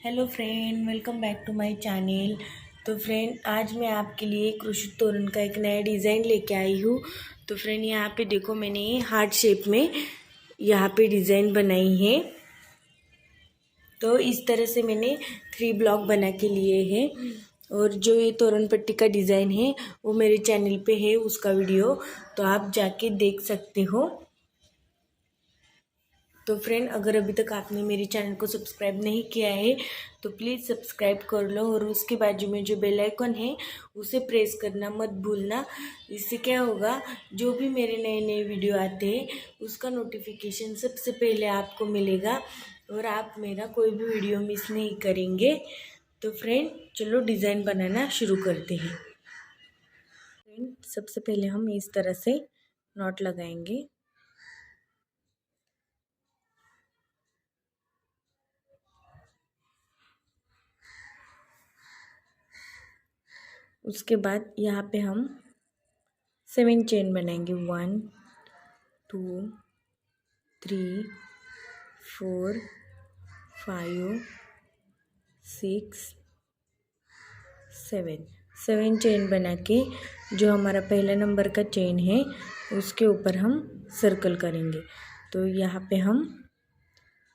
Hello friend, welcome back to my channel. तो friend, आज मैं आपके लिए क्रोशेट तोरण का एक नया डिज़ाइन लेके आई हूँ। तो फ्रेंड, यहाँ पे देखो, मैंने हार्ट शेप में यहाँ पे डिज़ाइन बनाई है। तो इस तरह से मैंने 3 ब्लॉक बना के लिए हैं। और जो ये तोरण पट्टी का डिज़ाइन है वो मेरे चैनल पे है, उसका वीडियो तो आप जाके देख सकते हो। तो फ्रेंड, अगर अभी तक आपने मेरे चैनल को सब्सक्राइब नहीं किया है तो प्लीज़ सब्सक्राइब कर लो और उसके बाजू में जो बेल आइकन है उसे प्रेस करना मत भूलना। इससे क्या होगा, जो भी मेरे नए नए वीडियो आते हैं उसका नोटिफिकेशन सबसे पहले आपको मिलेगा और आप मेरा कोई भी वीडियो मिस नहीं करेंगे। तो फ्रेंड, चलो डिज़ाइन बनाना शुरू करते हैं। फ्रेंड, सबसे पहले हम इस तरह से नॉट लगाएंगे। उसके बाद यहाँ पे हम 7 चेन बनाएंगे। 1 2 3 4 5 6 7 चेन बना के जो हमारा पहला नंबर का चेन है उसके ऊपर हम सर्कल करेंगे। तो यहाँ पे हम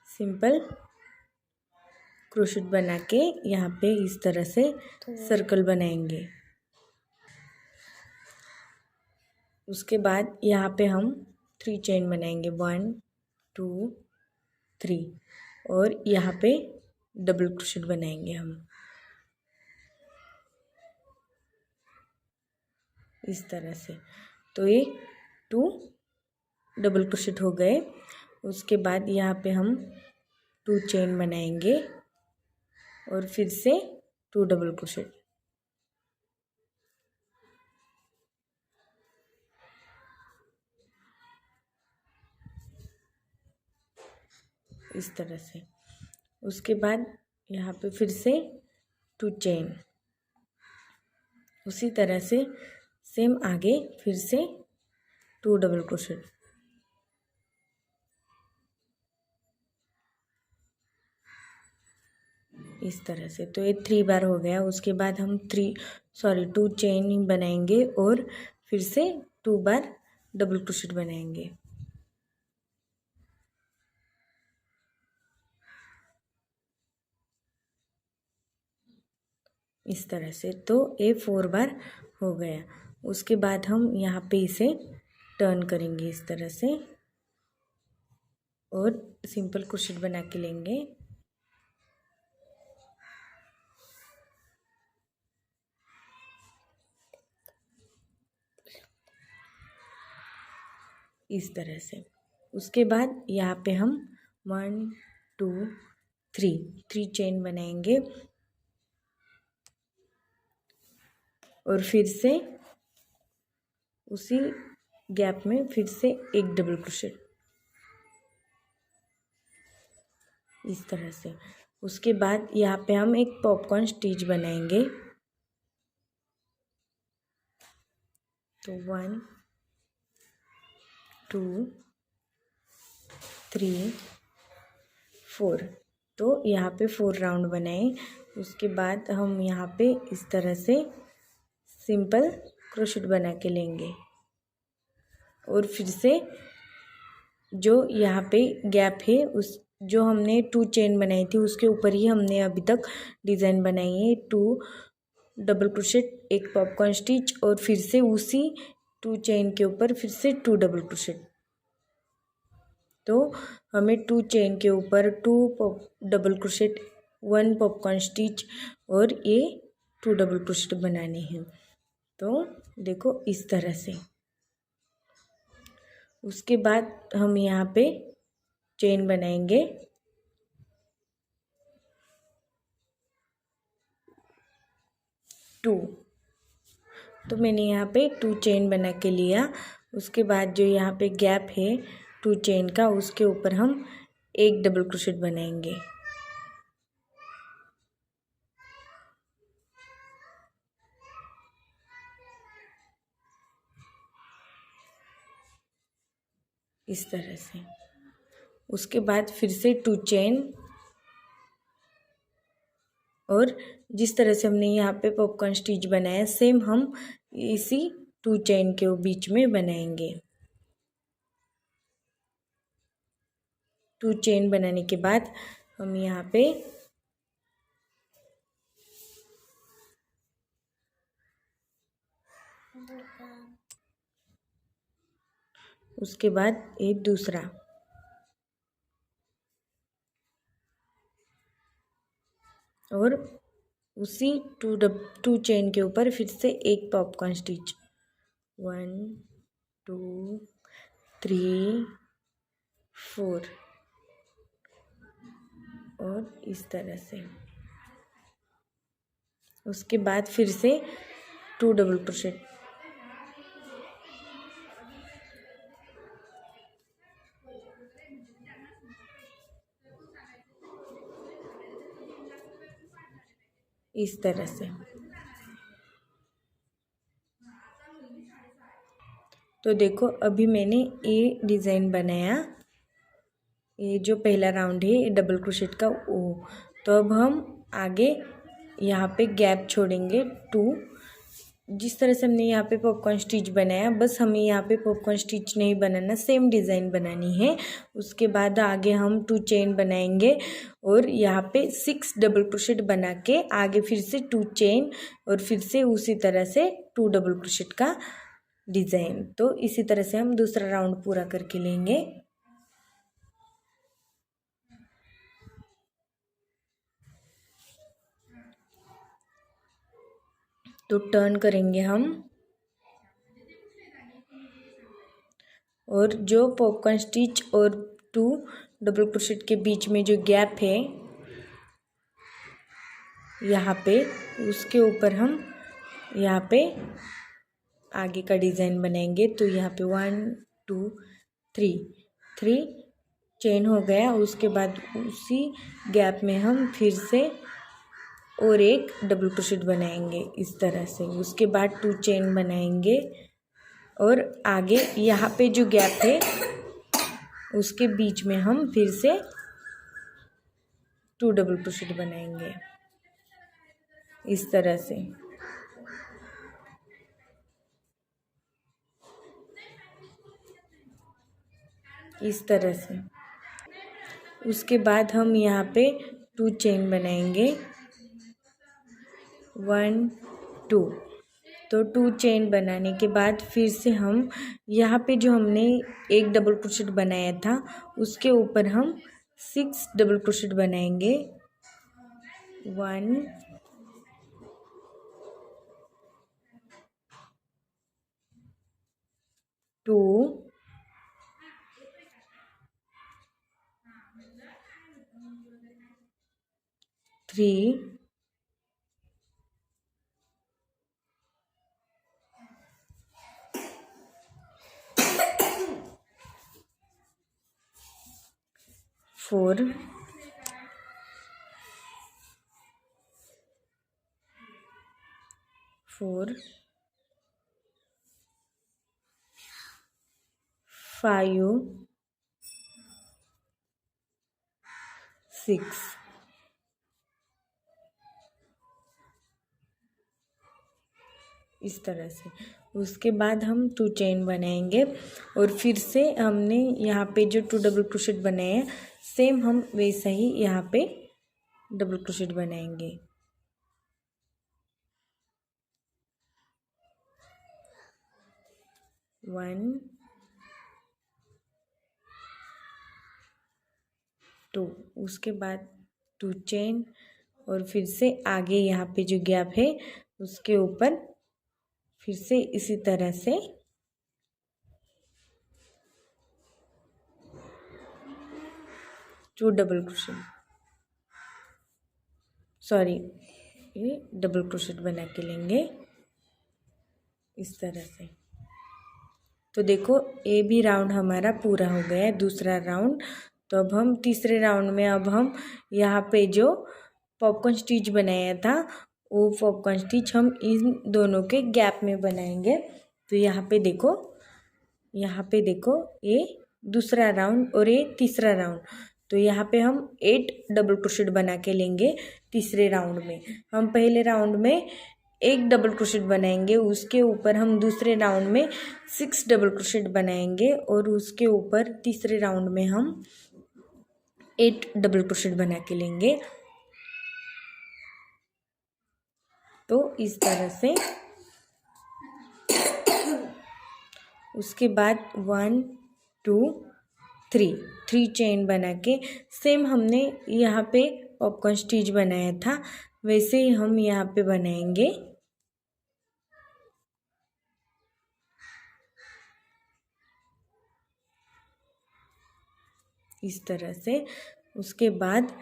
सिंपल क्रोशेट बना के यहाँ पे इस तरह से सर्कल बनाएंगे। उसके बाद यहाँ पे हम 3 चेन बनाएंगे। 1 2 3 और यहाँ पे डबल क्रोशेट बनाएंगे हम इस तरह से। तो ये 2 डबल क्रोशेट हो गए। उसके बाद यहाँ पे हम 2 चेन बनाएंगे और फिर से 2 डबल क्रोशेट। इस तरह से। उसके बाद यहाँ पे फिर से 2 चेन, उसी तरह से सेम आगे फिर से 2 डबल क्रोशेट। इस तरह से। तो ये 3 बार हो गया। उसके बाद हम 2 चेन बनाएंगे और फिर से 2 बार डबल क्रोशेट बनाएंगे इस तरह से। तो ये 4 बार हो गया। उसके बाद हम यहाँ पे इसे टर्न करेंगे इस तरह से और सिंपल क्रोशेट बना के लेंगे। इस तरह से। उसके बाद यहाँ पे हम 1 2 3 चेन बनाएंगे और फिर से उसी गैप में फिर से एक डबल क्रोशेट इस तरह से। उसके बाद यहाँ पे हम एक पॉपकॉर्न स्टिच बनाएंगे। तो 1 2 3 4। तो यहाँ पे 4 राउंड बनाए। उसके बाद हम यहाँ पे इस तरह से सिंपल क्रोशेट बना के लेंगे और फिर से जो यहाँ पे गैप है उस जो हमने 2 चेन बनाई थी उसके ऊपर ही हमने अभी तक डिज़ाइन बनाई है। 2 डबल क्रोशेट, एक पॉपकॉर्न स्टिच और फिर से उसी 2 चेन के ऊपर फिर से 2 डबल क्रोशेट। तो हमें 2 चेन के ऊपर 2 डबल क्रोशेट, 1 पॉपकॉर्न स्टिच और ये 2 डबल क्रोशेट बनाने हैं। तो देखो इस तरह से। उसके बाद हम यहाँ पे चेन बनाएंगे। तो मैंने यहाँ पे 2 चेन बना के लिया। उसके बाद जो यहाँ पे गैप है 2 चेन का उसके ऊपर हम एक डबल क्रोशेट बनाएंगे। इस तरह से। उसके बाद फिर से 2 चेन और जिस तरह से हमने यहाँ पे पॉपकॉर्न स्टिच बनाया सेम हम इसी 2 चेन के बीच में बनाएंगे। 2 चेन बनाने के बाद हम यहाँ पे उसके बाद एक दूसरा और उसी 2 चेन के ऊपर फिर से एक पॉपकॉर्न स्टिच 1 2 3 4 और इस तरह से। उसके बाद फिर से 2 डबल क्रोशेट इस तरह से। तो देखो अभी मैंने ये डिज़ाइन बनाया, ये जो पहला राउंड है ये डबल क्रोशेट का वो। तो अब हम आगे यहाँ पे गैप छोड़ेंगे 2। जिस तरह से हमने यहाँ पे पॉपकॉर्न स्टिच बनाया बस हमें यहाँ पे पॉपकॉर्न स्टिच नहीं बनाना, सेम डिज़ाइन बनानी है। उसके बाद आगे हम 2 चेन बनाएंगे और यहाँ पे 6 डबल क्रोशेट बना के आगे फिर से 2 चेन और फिर से उसी तरह से 2 डबल क्रोशेट का डिज़ाइन। तो इसी तरह से हम दूसरा राउंड पूरा करके लेंगे। तो टर्न करेंगे हम और जो पॉपकॉर्न स्टिच और 2 डबल क्रोशेट के बीच में जो गैप है यहाँ पे, उसके ऊपर हम यहाँ पे आगे का डिज़ाइन बनाएंगे। तो यहाँ पे 1 2 3 चेन हो गया। उसके बाद उसी गैप में हम फिर से और एक डबल क्रोशेट बनाएंगे इस तरह से। उसके बाद 2 चेन बनाएंगे और आगे यहाँ पे जो गैप है उसके बीच में हम फिर से 2 डबल क्रोशेट बनाएंगे इस तरह से। इस तरह से। उसके बाद हम यहाँ पे 2 चेन बनाएंगे 1 2। तो 2 चेन बनाने के बाद फिर से हम यहाँ पे जो हमने एक डबल क्रोशेट बनाया था उसके ऊपर हम 6 डबल क्रोशेट बनाएंगे 1 2 3 4 5 6 इस तरह से। उसके बाद हम 2 चेन बनाएंगे और फिर से हमने यहाँ पे जो 2 डबल क्रोशेट बनाए हैं सेम हम वैसा ही यहाँ पे डबल क्रोशेट बनाएंगे। वन 2 उसके बाद 2 चेन और फिर से आगे यहाँ पे जो गैप है उसके ऊपर फिर से इसी तरह से 2 डबल क्रोशेट, सॉरी ये डबल क्रोशेट बना के लेंगे इस तरह से। तो देखो ये भी राउंड हमारा पूरा हो गया है, दूसरा राउंड। तो अब हम तीसरे राउंड में अब हम यहाँ पे जो पॉपकॉर्न स्टिच बनाया था वो पॉपकॉर्न स्टिच हम इन दोनों के गैप में बनाएंगे। तो यहाँ पे देखो ये दूसरा राउंड और ये तीसरा राउंड। तो यहाँ पे हम 8 डबल क्रोशेट बना के लेंगे तीसरे राउंड में। हम पहले राउंड में 1 डबल क्रोशेट बनाएंगे, उसके ऊपर हम दूसरे राउंड में 6 डबल क्रोशेट बनाएंगे और उसके ऊपर तीसरे राउंड में हम 8 डबल क्रोशेट बना के लेंगे। तो इस तरह से उसके बाद 1 2 3 चेन बना के सेम हमने यहाँ पे पॉपकॉर्न स्टिच बनाया था वैसे ही हम यहाँ पे बनाएंगे। इस तरह से उसके बाद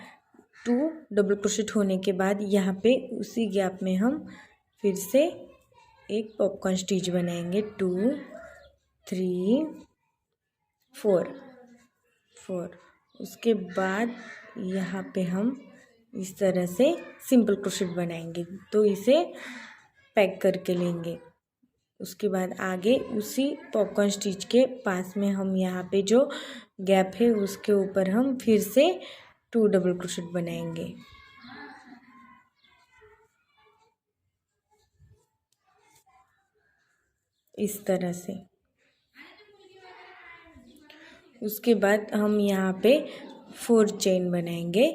2 डबल क्रोशेट होने के बाद यहाँ पे उसी गैप में हम फिर से एक पॉपकॉर्न स्टिच बनाएंगे। 2 3 4 उसके बाद यहाँ पे हम इस तरह से सिंपल क्रोशेट बनाएंगे, तो इसे पैक करके लेंगे। उसके बाद आगे उसी पॉपकॉर्न स्टिच के पास में हम यहाँ पे जो गैप है उसके ऊपर हम फिर से 2 डबल क्रोशेट बनाएंगे। इस तरह से उसके बाद हम यहाँ पे 4 चेन बनाएंगे।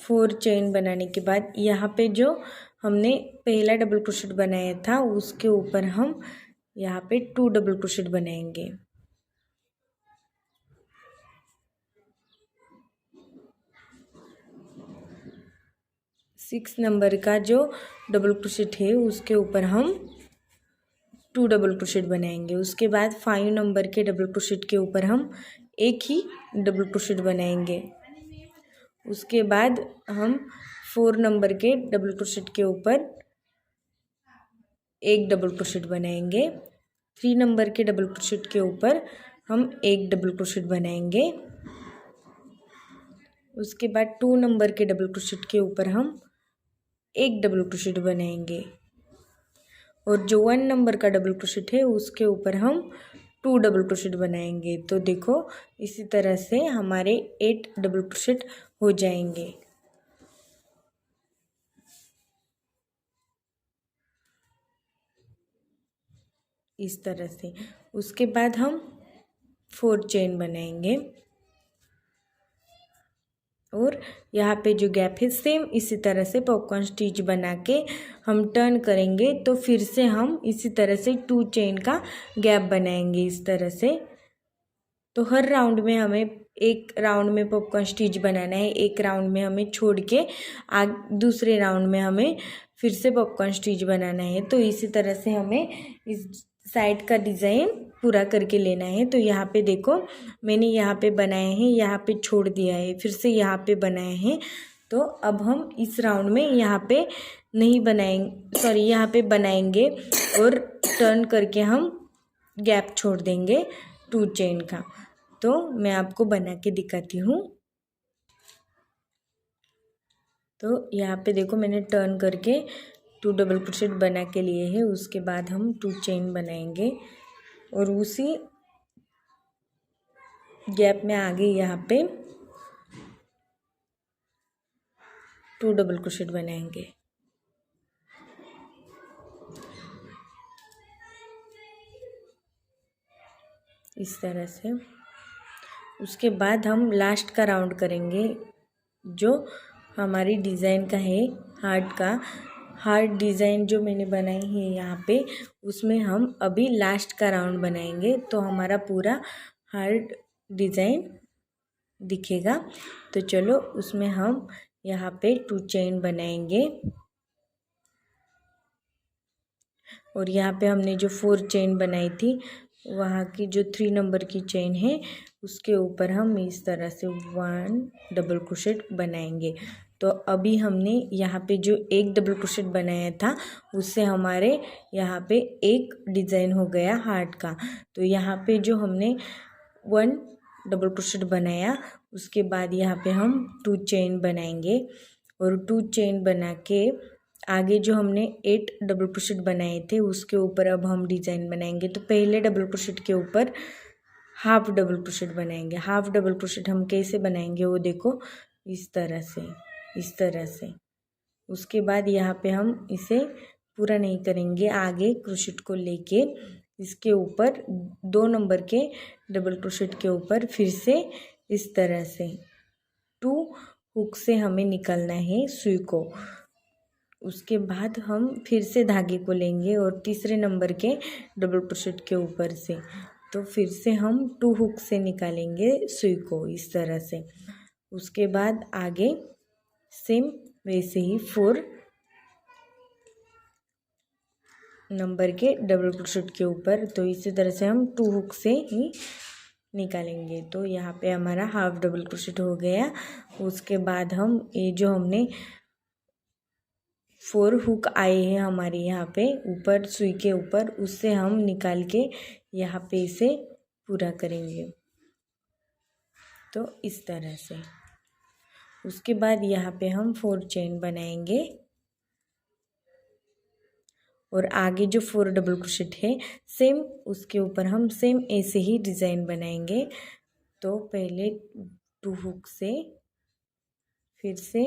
फोर चेन बनाने के बाद यहाँ पे जो हमने पहला डबल क्रोशेट बनाया था उसके ऊपर हम यहाँ पे 2 डबल क्रोशेट बनाएंगे। 6 नंबर का जो डबल क्रोशेट है उसके ऊपर हम 2 डबल क्रोशेट बनाएंगे। उसके बाद 5 नंबर के डबल क्रोशेट के ऊपर हम एक ही डबल क्रोशेट बनाएंगे। उसके बाद हम 4 नंबर के डबल क्रोशेट के ऊपर एक डबल क्रोशेट बनाएंगे। 3 नंबर के डबल क्रोशेट के ऊपर हम एक डबल क्रोशेट बनाएंगे। उसके बाद 2 नंबर के डबल क्रोशेट के ऊपर हम एक डबल क्रोशेट बनाएंगे और जो 1 नंबर का डबल क्रोशेट है उसके ऊपर हम 2 डबल क्रोशेट बनाएंगे। तो देखो इसी तरह से हमारे 8 डबल क्रोशेट हो जाएंगे। इस तरह से उसके बाद हम 4 चेन बनाएंगे और यहाँ पे जो गैप है सेम इसी तरह से पॉपकॉर्न स्टिच बना के हम टर्न करेंगे। तो फिर से हम इसी तरह से 2 चेन का गैप बनाएंगे इस तरह से। तो हर राउंड में हमें एक राउंड में पॉपकॉर्न स्टिच बनाना है, एक राउंड में हमें छोड़ के दूसरे राउंड में हमें फिर से पॉपकॉर्न स्टिच बनाना है। तो इसी तरह से हमें इस साइड का डिज़ाइन पूरा करके लेना है। तो यहाँ पे देखो मैंने यहाँ पे बनाए हैं, यहाँ पे छोड़ दिया है, फिर से यहाँ पे बनाए हैं। तो अब हम इस राउंड में यहाँ पे नहीं बनाएंगे, सॉरी यहाँ पे बनाएंगे और टर्न करके हम गैप छोड़ देंगे 2 चेन का। तो मैं आपको बना के दिखाती हूँ। तो यहाँ पे देखो मैंने टर्न करके 2 डबल क्रोशेट बना के लिए है। उसके बाद हम 2 चेन बनाएंगे और उसी गैप में आगे यहाँ पे 2 डबल क्रोशेट बनाएंगे। इस तरह से उसके बाद हम लास्ट का राउंड करेंगे जो हमारी डिज़ाइन का है, हार्ट डिज़ाइन जो मैंने बनाई है यहाँ पे, उसमें हम अभी लास्ट का राउंड बनाएंगे तो हमारा पूरा हार्ट डिज़ाइन दिखेगा। तो चलो उसमें हम यहाँ पे 2 चेन बनाएंगे और यहाँ पे हमने जो 4 चेन बनाई थी वहाँ की जो 3 नंबर की चेन है उसके ऊपर हम इस तरह से 1 डबल क्रोशेट बनाएंगे। तो अभी हमने यहाँ पे जो एक डबल क्रोशेट बनाया था उससे हमारे यहाँ पे एक डिज़ाइन हो गया हार्ट का। तो यहाँ पे जो हमने 1 डबल क्रोशेट बनाया उसके बाद यहाँ पे हम 2 चेन बनाएंगे और 2 चेन बना के आगे जो हमने 8 डबल क्रोशेट बनाए थे उसके ऊपर अब हम डिज़ाइन बनाएंगे। तो पहले डबल क्रोशेट के ऊपर हाफ डबल क्रोशेट बनाएंगे। हाफ डबल क्रोशेट हम कैसे बनाएंगे वो देखो, इस तरह से, इस तरह से। उसके बाद यहाँ पे हम इसे पूरा नहीं करेंगे, आगे क्रोशेट को लेके इसके ऊपर 2 नंबर के डबल क्रोशेट के ऊपर फिर से इस तरह से 2 हुक से हमें निकालना है सुई को। उसके बाद हम फिर से धागे को लेंगे और तीसरे नंबर के डबल क्रोशेट के ऊपर से तो फिर से हम 2 हुक से निकालेंगे सुई को इस तरह से। उसके बाद आगे सेम वैसे ही 4 नंबर के डबल क्रोशेट के ऊपर तो इसी तरह से हम 2 हुक से ही निकालेंगे। तो यहाँ पे हमारा हाफ डबल क्रोशेट हो गया। उसके बाद हम ये जो हमने 4 हुक आए हैं हमारे यहाँ पे ऊपर सुई के ऊपर, उससे हम निकाल के यहाँ पे इसे पूरा करेंगे तो इस तरह से। उसके बाद यहाँ पे हम 4 चेन बनाएंगे और आगे जो 4 डबल क्रोशेट है सेम उसके ऊपर हम सेम ऐसे ही डिज़ाइन बनाएंगे। तो पहले 2 हुक से फिर से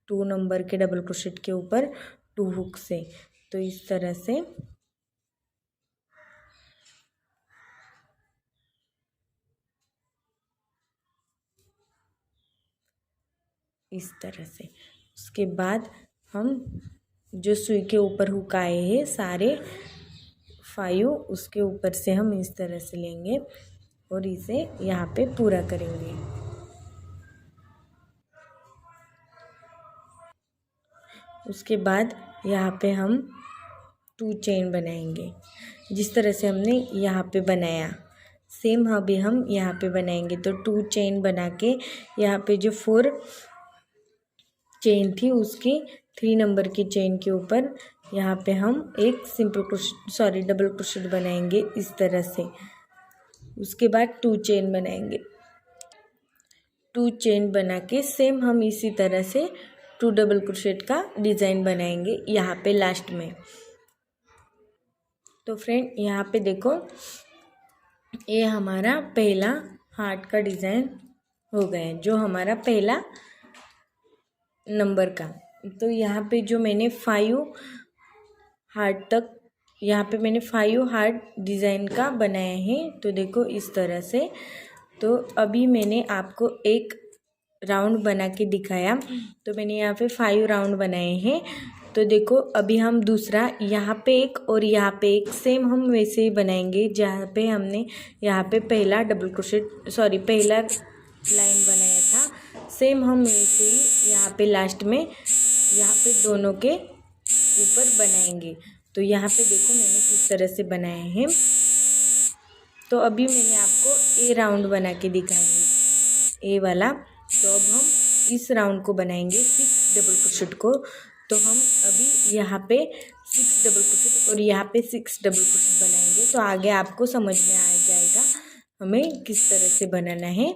2 नंबर के डबल क्रोशेट के ऊपर 2 हुक से तो इस तरह से इस तरह से। उसके बाद हम जो सुई के ऊपर हुक आए हैं सारे 5 उसके ऊपर से हम इस तरह से लेंगे और इसे यहाँ पे पूरा करेंगे। उसके बाद यहाँ पे हम 2 चेन बनाएंगे जिस तरह से हमने यहाँ पे बनाया सेम अभी हम यहाँ पे बनाएंगे। तो 2 चेन बना के यहाँ पे जो 4 चेन थी उसकी 3 नंबर की चेन के ऊपर यहाँ पे हम एक सिंपल क्रोशेट डबल क्रोशेट बनाएंगे इस तरह से। उसके बाद 2 चेन बनाएंगे। 2 चेन बना के सेम हम इसी तरह से 2 डबल क्रोशेट का डिज़ाइन बनाएंगे यहाँ पे लास्ट में। तो फ्रेंड यहाँ पे देखो ये हमारा पहला हार्ट का डिज़ाइन हो गया है जो हमारा पहला नंबर का। तो यहाँ पे जो मैंने 5 हार्ट तक यहाँ पे मैंने 5 हार्ट डिज़ाइन का बनाया है तो देखो इस तरह से। तो अभी मैंने आपको एक राउंड बना के दिखाया तो मैंने यहाँ पे 5 राउंड बनाए हैं। तो देखो अभी हम दूसरा यहाँ पे एक और यहाँ पे एक सेम हम वैसे ही बनाएंगे जहाँ पे हमने यहाँ पे पहला डबल क्रोशेट पहला लाइन बनाया था सेम हम वैसे ही यहाँ पे लास्ट में यहाँ पे दोनों के ऊपर बनाएंगे। तो यहाँ पे देखो मैंने किस तरह से बनाए हैं। तो अभी मैंने आपको ए राउंड बना के दिखाया है ए वाला। तो अब हम इस राउंड को बनाएंगे 6 डबल क्रोशेट को। तो हम अभी यहाँ पे 6 डबल क्रोशेट और यहाँ पे 6 डबल क्रोशेट बनाएंगे तो आगे आपको समझ में आ जाएगा हमें किस तरह से बनाना है।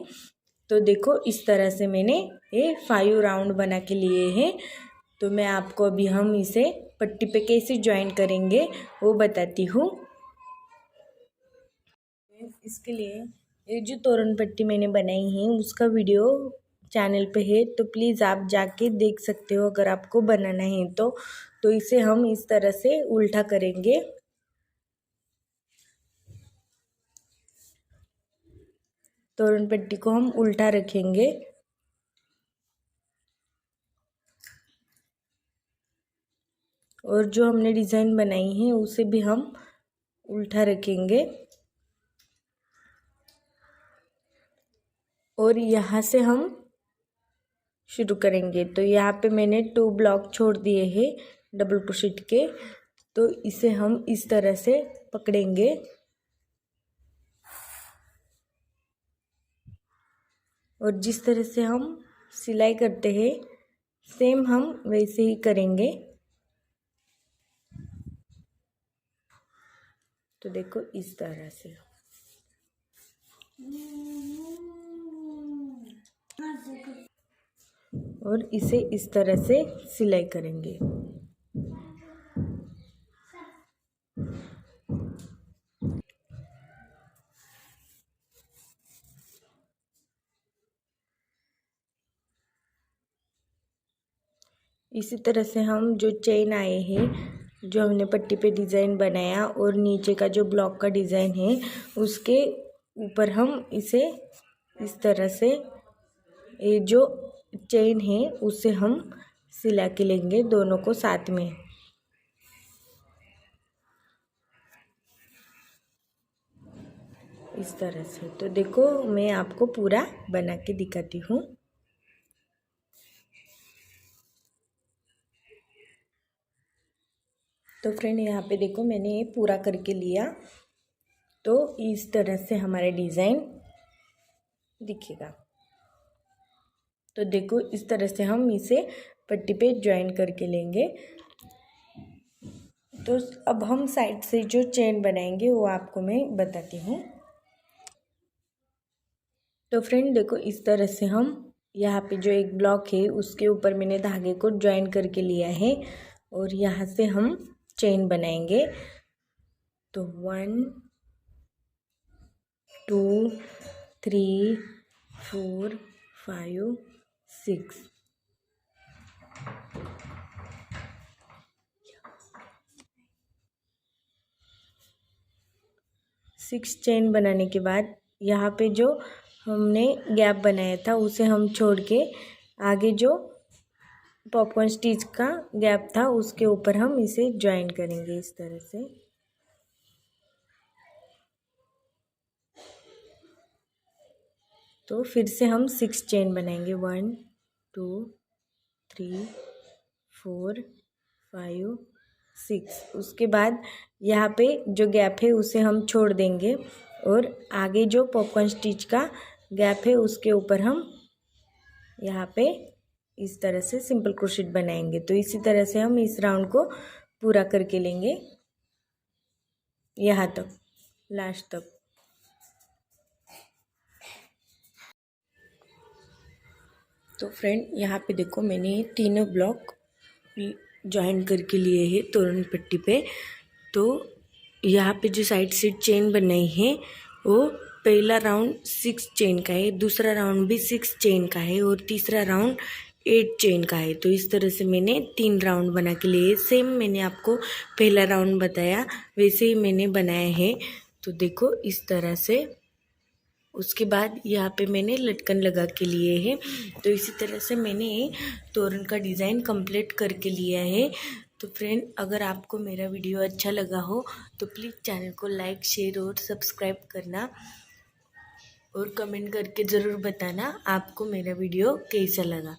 तो देखो इस तरह से मैंने ये 5 राउंड बना के लिए हैं। तो मैं आपको अभी हम इसे पट्टी पे कैसे ज्वाइन करेंगे वो बताती हूँ। इसके लिए ये जो तोरण पट्टी मैंने बनाई है उसका वीडियो चैनल पे है तो प्लीज़ आप जाके देख सकते हो अगर आपको बनाना है तो इसे हम इस तरह से उल्टा करेंगे। तोरण पट्टी को हम उल्टा रखेंगे और जो हमने डिज़ाइन बनाई है उसे भी हम उल्टा रखेंगे और यहाँ से हम शुरू करेंगे। तो यहाँ पे मैंने 2 ब्लॉक छोड़ दिए हैं डबल क्रोशेट के। तो इसे हम इस तरह से पकड़ेंगे और जिस तरह से हम सिलाई करते हैं सेम हम वैसे ही करेंगे। तो देखो इस तरह से और इसे इस तरह से सिलाई करेंगे। इसी तरह से हम जो चेन आए हैं, जो हमने पट्टी पे डिज़ाइन बनाया और नीचे का जो ब्लॉक का डिज़ाइन है उसके ऊपर हम इसे इस तरह से ये जो चेन है उसे हम सिला के लेंगे दोनों को साथ में। इस तरह से। तो देखो मैं आपको पूरा बना के दिखाती हूँ। तो फ्रेंड यहाँ पे देखो मैंने ये पूरा करके लिया। तो इस तरह से हमारा डिज़ाइन दिखेगा। तो देखो इस तरह से हम इसे पट्टी पे ज्वाइन करके लेंगे। तो अब हम साइड से जो चेन बनाएंगे वो आपको मैं बताती हूँ। तो फ्रेंड देखो इस तरह से हम यहाँ पे जो एक ब्लॉक है उसके ऊपर मैंने धागे को ज्वाइन करके लिया है और यहाँ से हम चेन बनाएंगे। तो 1 2 3 4 5 6 चेन बनाने के बाद यहाँ पे जो हमने गैप बनाया था उसे हम छोड़ के आगे जो पॉपकॉर्न स्टिच का गैप था उसके ऊपर हम इसे ज्वाइन करेंगे इस तरह से। तो फिर से हम 6 चेन बनाएंगे 1 2 3 4 5 6। उसके बाद यहाँ पे जो गैप है उसे हम छोड़ देंगे और आगे जो पॉपकॉर्न स्टिच का गैप है उसके ऊपर हम यहाँ पे इस तरह से सिंपल क्रोशेट बनाएंगे। तो इसी तरह से हम इस राउंड को पूरा करके लेंगे यहाँ तक, लास्ट तक। तो फ्रेंड यहाँ पे देखो मैंने ये तीनों ब्लॉक ज्वाइन करके लिए हैं तोरण पट्टी पे। तो यहाँ पे जो साइड से चेन बनाई है वो पहला राउंड 6 चेन का है, दूसरा राउंड भी 6 चेन का है और तीसरा राउंड 8 चेन का है। तो इस तरह से मैंने 3 राउंड बना के लिए। सेम मैंने आपको पहला राउंड बताया वैसे ही मैंने बनाया है। तो देखो इस तरह से। उसके बाद यहाँ पे मैंने लटकन लगा के लिए है। तो इसी तरह से मैंने तोरण का डिज़ाइन कंप्लीट करके लिया है। तो फ्रेंड अगर आपको मेरा वीडियो अच्छा लगा हो तो प्लीज़ चैनल को लाइक शेयर और सब्सक्राइब करना और कमेंट करके ज़रूर बताना आपको मेरा वीडियो कैसा लगा।